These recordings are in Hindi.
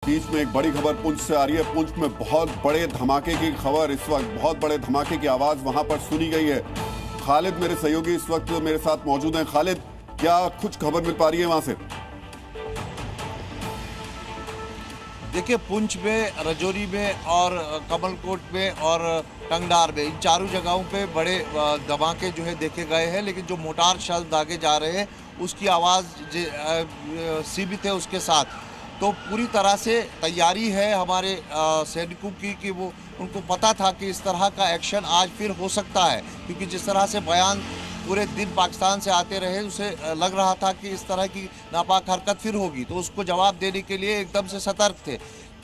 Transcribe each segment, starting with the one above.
बीच में एक बड़ी खबर पुंछ से आ रही है। पुंछ में बहुत बड़े धमाके की खबर, इस वक्त बहुत बड़े धमाके की आवाज वहां पर सुनी गई है। खालिद मेरे सहयोगी इस वक्त मेरे साथ मौजूद हैं। खालिद, क्या कुछ खबर मिल पा रही है वहां से? देखिए, पुंछ में, रजौरी में और कमलकोट में और टंगडार में, इन चारों जगहों पे बड़े धमाके जो है देखे गए हैं, लेकिन जो मोटार शell दागे जा रहे हैं उसकी आवाज़ सीमित है उसके साथ। तो पूरी तरह से तैयारी है हमारे सैनिकों की कि वो उनको पता था कि इस तरह का एक्शन आज फिर हो सकता है, क्योंकि जिस तरह से बयान पूरे दिन पाकिस्तान से आते रहे उसे लग रहा था कि इस तरह की नापाक हरकत फिर होगी, तो उसको जवाब देने के लिए एकदम से सतर्क थे।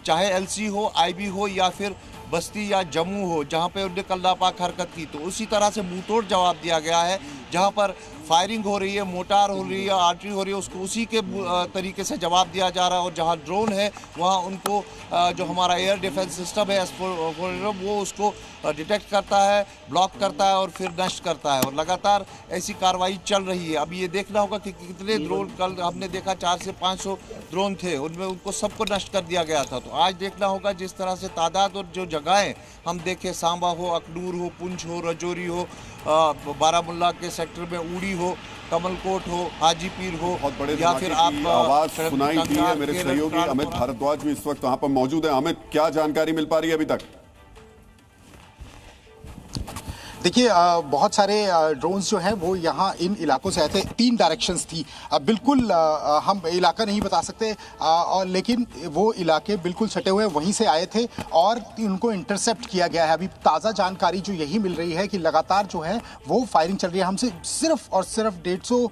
चाहे LC हो, IB हो या फिर बस्ती या जम्मू हो, जहाँ पे उन्होंने कल नापाक हरकत की, तो उसी तरह से मुंहतोड़ जवाब दिया गया है। जहाँ पर फायरिंग हो रही है, मोटार हो रही है, आर्टरी हो रही है, उसको उसी के तरीके से जवाब दिया जा रहा है। और जहाँ ड्रोन है वहाँ उनको जो हमारा एयर डिफेंस सिस्टम है वो उसको डिटेक्ट करता है, ब्लॉक करता है और फिर नष्ट करता है। और लगातार ऐसी कार्रवाई चल रही है। अभी ये देखना होगा कि कितने ड्रोन, कल हमने देखा 400 से 500 ड्रोन थे, उनमें उनको सबको नष्ट कर दिया गया था। तो आज देखना होगा जिस तरह से तादाद और जो जगहें हम देखें, सांबा हो, अखनूर हो, पुंछ हो, रजौरी हो, बारामुल्ला के सेक्टर में उड़ी हो, कमलकोट हो, हाजीपीर हो, बहुत बड़े या फिर आप आवाज सुनाई दी है। मेरे सहयोगी अमित भारद्वाज भी इस वक्त वहां पर मौजूद है। अमित, क्या जानकारी मिल पा रही है अभी तक? देखिए, बहुत सारे ड्रोन्स जो हैं वो यहाँ इन इलाकों से आए थे। 3 डायरेक्शंस थी। बिल्कुल हम इलाका नहीं बता सकते, और लेकिन वो इलाके बिल्कुल सटे हुए वहीं से आए थे और उनको इंटरसेप्ट किया गया है। अभी ताज़ा जानकारी जो यही मिल रही है कि लगातार जो है वो फायरिंग चल रही है। हमसे सिर्फ और सिर्फ 150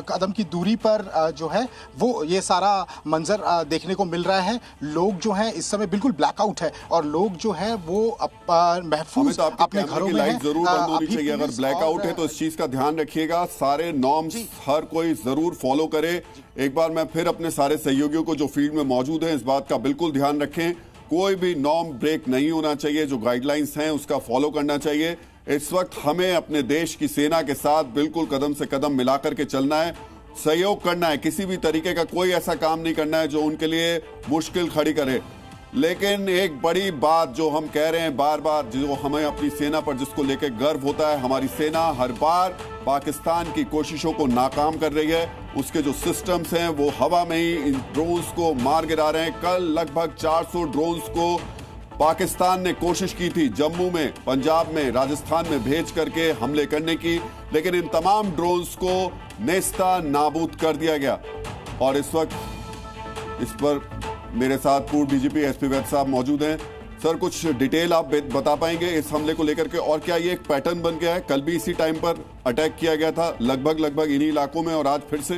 कदम की दूरी पर जो है वो ये सारा मंजर देखने को मिल रहा है। लोग जो हैं इस समय बिल्कुल ब्लैकआउट है और लोग जो है वो महफूज अपने घरों में जरूर बंद होनी चाहिए। अगर ब्लैकआउट है तो इस चीज का ध्यान रखिएगा। सारे नॉर्म्स हर कोई जरूर फॉलो करे। एक बार मैं फिर अपने सारे सहयोगियों को जो फील्ड में मौजूद हैं इस बात का बिल्कुल ध्यान रखें। कोई भी नॉर्म ब्रेक नहीं होना चाहिए। जो गाइडलाइंस हैं उसका फॉलो करना चाहिए। इस वक्त हमें अपने देश की सेना के साथ बिल्कुल कदम से कदम मिलाकर के चलना है, सहयोग करना है। किसी भी तरीके का कोई ऐसा काम नहीं करना है जो उनके लिए मुश्किल खड़ी करे। लेकिन एक बड़ी बात जो हम कह रहे हैं बार बार, जो हमें अपनी सेना पर जिसको लेकर गर्व होता है, हमारी सेना हर बार पाकिस्तान की कोशिशों को नाकाम कर रही है। उसके जो सिस्टम्स हैं वो हवा में ही इन ड्रोन्स को मार गिरा रहे हैं। कल लगभग 400 ड्रोन्स को पाकिस्तान ने कोशिश की थी जम्मू में, पंजाब में, राजस्थान में भेज करके हमले करने की, लेकिन इन तमाम ड्रोन्स को नेस्ता नाबूद कर दिया गया। और इस वक्त इस पर मेरे साथ पूर्व DGP SP वैद साहब मौजूद हैं। सर, कुछ डिटेल आप बता पाएंगे इस हमले को लेकर के? और क्या ये एक पैटर्न बन गया है? कल भी इसी टाइम पर अटैक किया गया था लगभग इन्हीं इलाकों में और आज फिर से?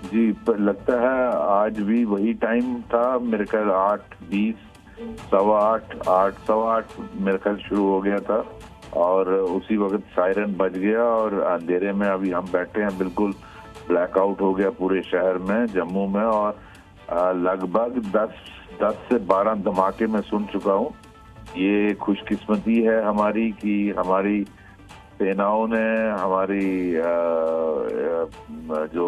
जी, लगता है आज भी वही टाइम था। मेरे ख्याल 8:20, 8:15, 8:15 मेरे ख्याल शुरू हो गया था और उसी वक्त सायरन बज गया और अंधेरे में अभी हम बैठे हैं। बिल्कुल ब्लैकआउट हो गया पूरे शहर में, जम्मू में। और लगभग 10 से 12 धमाके मैं सुन चुका हूँ। ये खुशकिस्मती है हमारी कि हमारी सेनाओं ने, हमारी जो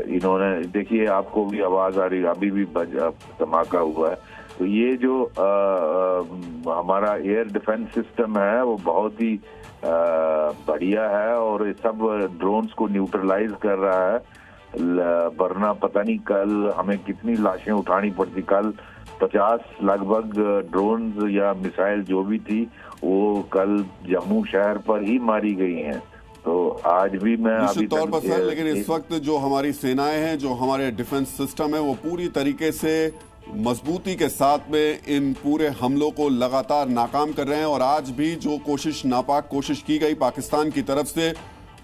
इन्होंने, देखिए आपको भी आवाज आ रही, अभी भी धमाका हुआ है। तो ये जो हमारा एयर डिफेंस सिस्टम है वो बहुत ही बढ़िया है और सब ड्रोन्स को न्यूट्रलाइज कर रहा है। वरना पता नहीं कल हमें कितनी लाशें उठानी पड़ती। कल 50 लगभग ड्रोन या मिसाइल जो भी थी वो कल जम्मू शहर पर ही मारी गई हैं। तो आज भी मैं निश्चित तौर पर सर, लेकिन इस वक्त जो हमारी सेनाएं हैं, जो हमारे डिफेंस सिस्टम है, वो पूरी तरीके से मजबूती के साथ में इन पूरे हमलों को लगातार नाकाम कर रहे हैं। और आज भी जो नापाक कोशिश की गई पाकिस्तान की तरफ से,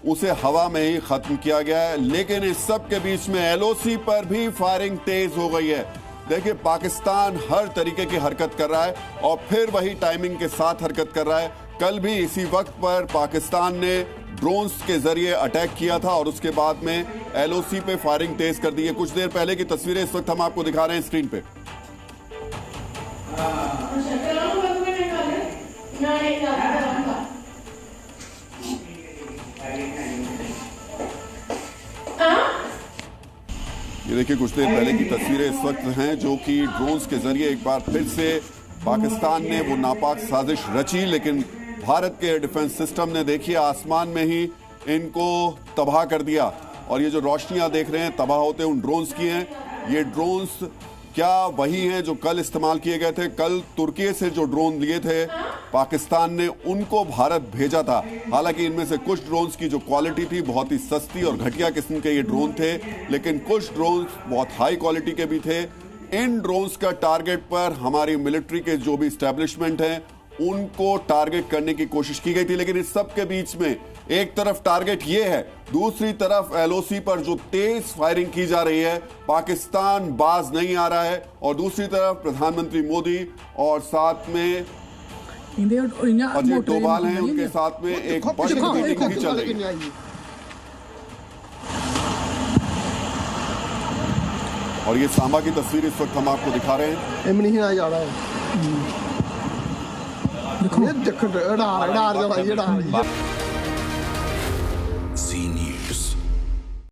उसे हवा में ही खत्म किया गया है। लेकिन इस सब के बीच में LOC पर भी फायरिंग तेज हो गई है। देखिए, पाकिस्तान हर तरीके की हरकत कर रहा है और फिर वही टाइमिंग के साथ हरकत कर रहा है। कल भी इसी वक्त पर पाकिस्तान ने ड्रोन्स के जरिए अटैक किया था और उसके बाद में LOC पे फायरिंग तेज कर दी है। कुछ देर पहले की तस्वीरें इस वक्त हम आपको दिखा रहे हैं स्क्रीन पे। ये देखिए कुछ देर पहले की तस्वीरें इस वक्त हैं जो कि ड्रोन्स के जरिए एक बार फिर से पाकिस्तान ने वो नापाक साजिश रची, लेकिन भारत के डिफेंस सिस्टम ने देखिए आसमान में ही इनको तबाह कर दिया। और ये जो रोशनियां देख रहे हैं तबाह होते उन ड्रोन्स की हैं। ये ड्रोन्स क्या वही हैं जो कल इस्तेमाल किए गए थे? कल तुर्की से जो ड्रोन लिए थे पाकिस्तान ने उनको भारत भेजा था। हालांकि इनमें से कुछ ड्रोन्स की जो क्वालिटी थी बहुत ही सस्ती और घटिया किस्म के ये ड्रोन थे, लेकिन कुछ ड्रोन्स बहुत हाई क्वालिटी के भी थे। इन ड्रोन्स का टारगेट पर हमारी मिलिट्री के जो भी स्टैब्लिशमेंट हैं उनको टारगेट करने की कोशिश की गई थी, लेकिन इस सब के बीच में एक तरफ टारगेट ये है, दूसरी तरफ एलओसी पर जो तेज फायरिंग की जा रही है, पाकिस्तान बाज नहीं आ रहा है। और दूसरी तरफ प्रधानमंत्री मोदी और साथ में अजय डोभाल हैं, उनके साथ में एक बड़ी मीटिंग भी चल रही है। और ये सांबा की तस्वीर इस वक्त हम आपको दिखा रहे हैं।